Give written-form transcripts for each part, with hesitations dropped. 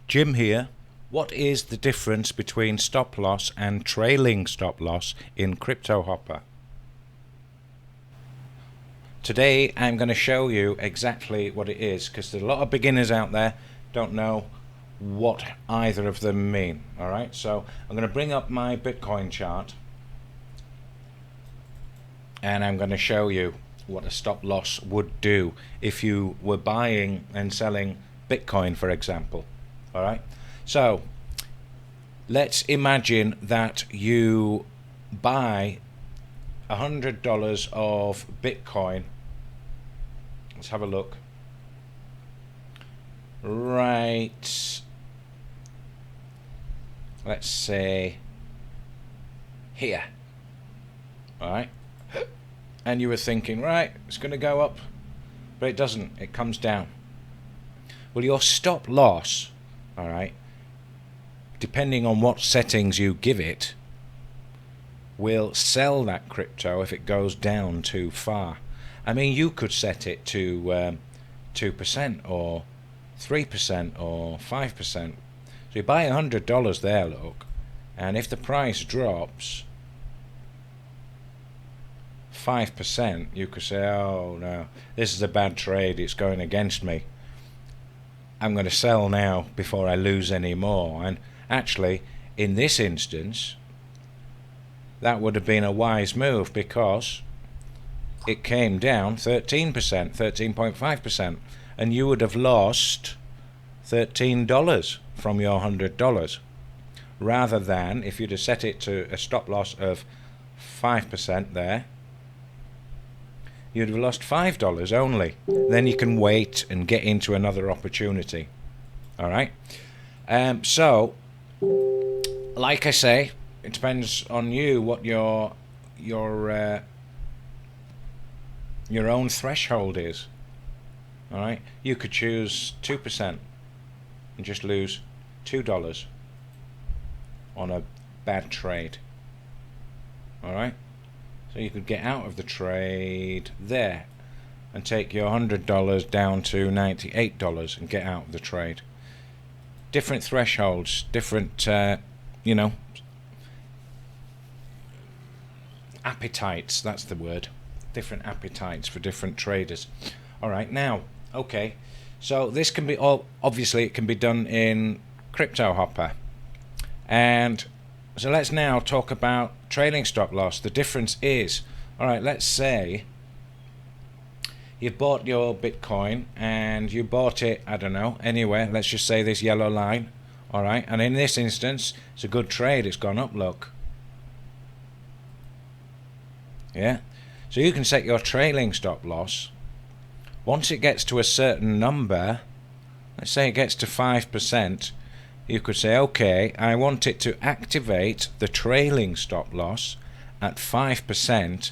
Jim here. What is the difference between stop loss and trailing stop loss in Cryptohopper? Today I'm going to show you exactly what it is, because there's a lot of beginners out there don't know what either of them mean. Alright, so I'm going to bring up my Bitcoin chart and I'm going to show you what a stop loss would do if you were buying and selling Bitcoin, for example. Alright, so let's imagine that you buy $100 of Bitcoin. Let's have a look. Right, let's say here. Alright, and you were thinking, right, it's going to go up, but it doesn't, it comes down. Well, your stop loss, alright, depending on what settings you give it, will sell that crypto if it goes down too far. I mean, you could set it to 2% or 3% or 5%. So you buy $100 there, look, and if the price drops 5%, you could say, oh no, this is a bad trade, it's going against me. I'm going to sell now before I lose any more. And actually, in this instance, that would have been a wise move, because it came down 13%, 13.5%, and you would have lost $13 from your $100, rather than if you'd have set it to a stop loss of 5% there, you'd have lost $5 only. Then you can wait and get into another opportunity. Alright, so like I say, it depends on you what your own threshold is. Alright, you could choose 2% and just lose $2 on a bad trade. Alright, so you could get out of the trade there and take your $100 down to $98 and get out of the trade. Different thresholds, different appetites, that's the word. Different appetites for different traders. Alright, now, okay, so this can be obviously it can be done in Cryptohopper. And so let's now talk about trailing stop loss. The difference is, alright, let's say you bought your Bitcoin and you bought it, I don't know, anywhere, let's just say this yellow line. Alright, and in this instance, it's a good trade, it's gone up, look. Yeah, so you can set your trailing stop loss. Once it gets to a certain number, let's say it gets to 5%, you could say, okay, I want it to activate the trailing stop loss at 5%,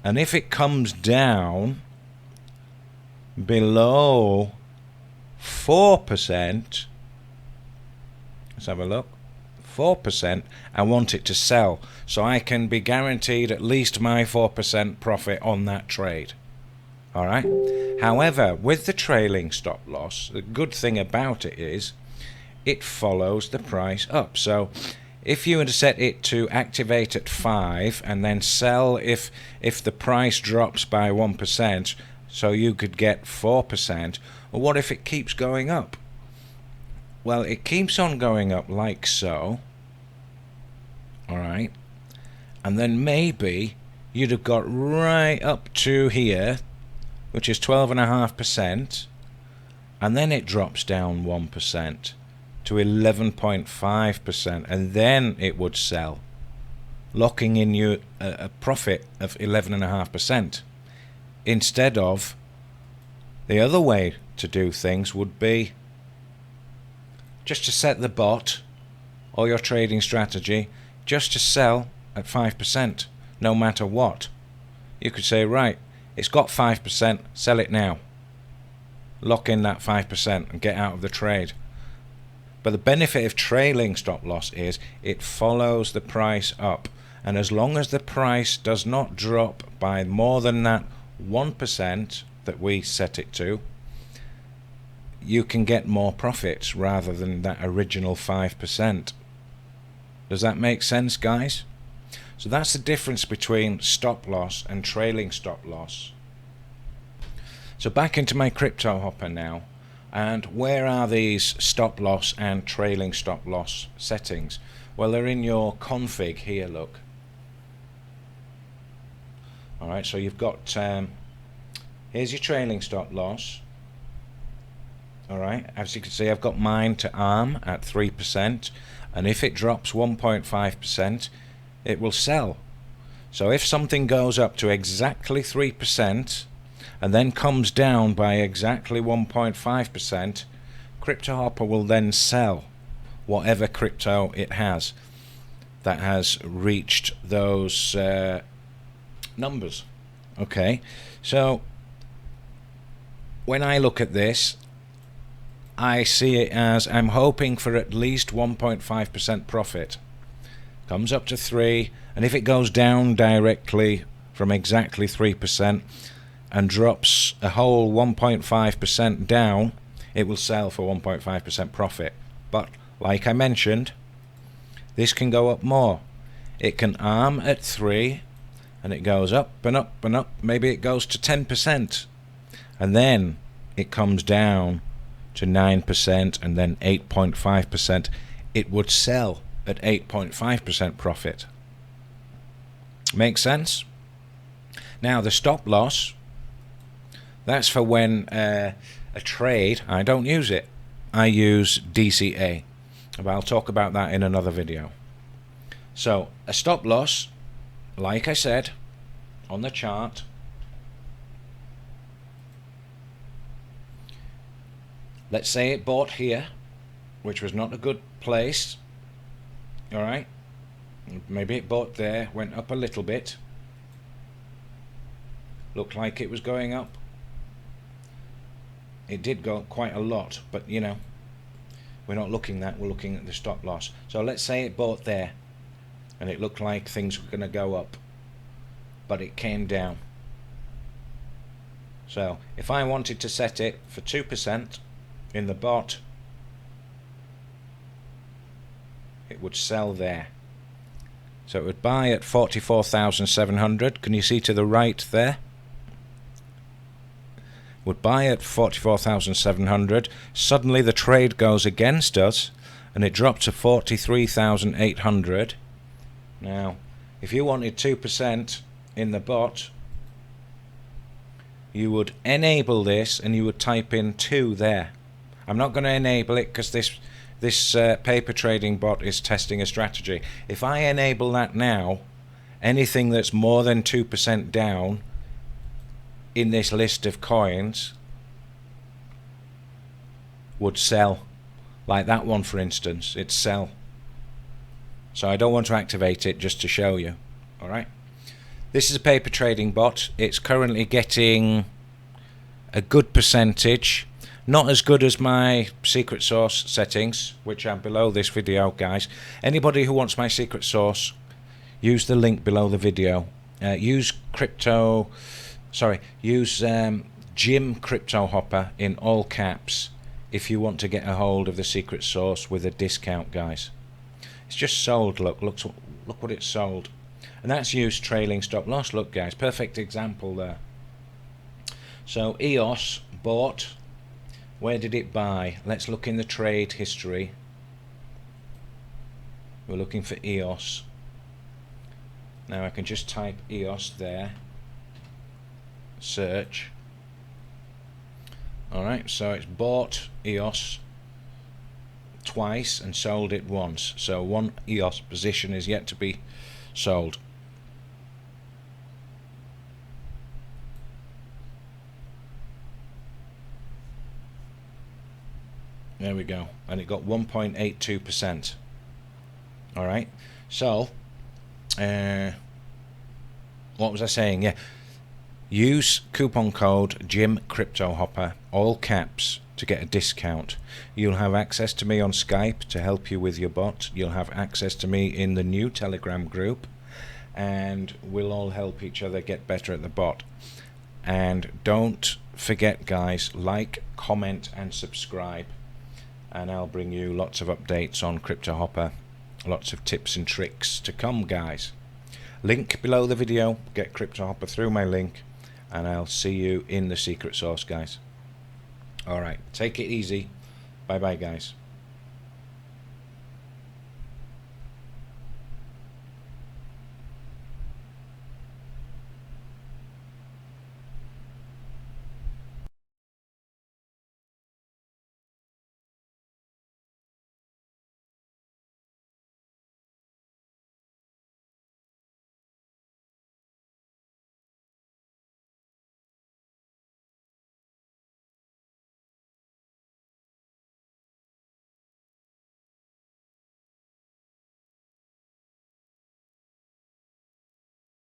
and if it comes down below 4%, let's have a look, 4%, I want it to sell, so I can be guaranteed at least my 4% profit on that trade. Alright, however, with the trailing stop loss, the good thing about it is it follows the price up. So if you were to set it to activate at 5 and then sell if the price drops by 1%, so you could get 4%, well, what if it keeps going up? Well, it keeps on going up like so. Alright, and then maybe you'd have got right up to here, which is 12.5%, and then it drops down 1% to 11.5%, and then it would sell, locking in you a profit of 11.5%. Instead of the other way to do things would be just to set the bot or your trading strategy just to sell at 5%, no matter what. You could say, right, it's got 5%, sell it now. Lock in that 5% and get out of the trade. But the benefit of trailing stop loss is it follows the price up, and as long as the price does not drop by more than that 1% that we set it to, you can get more profits rather than that original 5%. Does that make sense, guys? So that's the difference between stop loss and trailing stop loss. So back into my Cryptohopper now, and where are these stop loss and trailing stop loss settings? Well, they're in your config here, look. Alright, so you've got, here's your trailing stop loss. Alright, as you can see, I've got mine to arm at 3%, and if it drops 1.5%, it will sell. So if something goes up to exactly 3% and then comes down by exactly 1.5%, Cryptohopper will then sell whatever crypto it has that has reached those numbers. Okay, so when I look at this, I see it as I'm hoping for at least 1.5% profit. Comes up to 3, and if it goes down directly from exactly 3% and drops a whole 1.5% down, it will sell for 1.5% profit. But like I mentioned, this can go up more. It can arm at 3, and it goes up and up and up. Maybe it goes to 10%, and then it comes down to 9% and then 8.5%. It would sell at 8.5% profit. Makes sense? Now the stop loss, that's for when a trade, I don't use it. I use DCA. But I'll talk about that in another video. So a stop loss, like I said on the chart, let's say it bought here, which was not a good place. Alright, maybe it bought there, went up a little bit, looked like it was going up. It did go up quite a lot, but you know, we're not looking at that, we're looking at the stop loss. So let's say it bought there and it looked like things were going to go up, but it came down. So if I wanted to set it for 2% in the bot, it would sell there. So it would buy at 44,700. Can you see to the right there? Would buy at 44,700. Suddenly the trade goes against us and it dropped to 43,800. Now if you wanted 2% in the bot, you would enable this and you would type in 2 there. I'm not going to enable it because this paper trading bot is testing a strategy. If I enable that now, anything that's more than 2% down in this list of coins would sell. Like that one, for instance, it's sell. So I don't want to activate it, just to show you. Alright, this is a paper trading bot. It's currently getting a good percentage. Not as good as my secret source settings, which are below this video, guys. Anybody who wants my secret source, use the link below the video. Use Jim Cryptohopper in all caps if you want to get a hold of the secret source with a discount, guys. It's just sold. Look what it's sold, and that's used trailing stop loss. Look, guys, perfect example there. So EOS bought. Where did it buy? Let's look in the trade history. We're looking for EOS. Now I can just type EOS there. Search. Alright, so it's bought EOS twice and sold it once. So one EOS position is yet to be sold. There we go, and it got 1.82%. Alright, so what was I saying? Yeah, use coupon code Jim Cryptohopper, all caps, to get a discount. You'll have access to me on Skype to help you with your bot. You'll have access to me in the new Telegram group, and we'll all help each other get better at the bot. And don't forget, guys, like, comment and subscribe, and I'll bring you lots of updates on Cryptohopper, lots of tips and tricks to come, guys. Link below the video. Get Cryptohopper through my link, and I'll see you in the secret sauce, guys. Alright, take it easy. Bye bye, guys.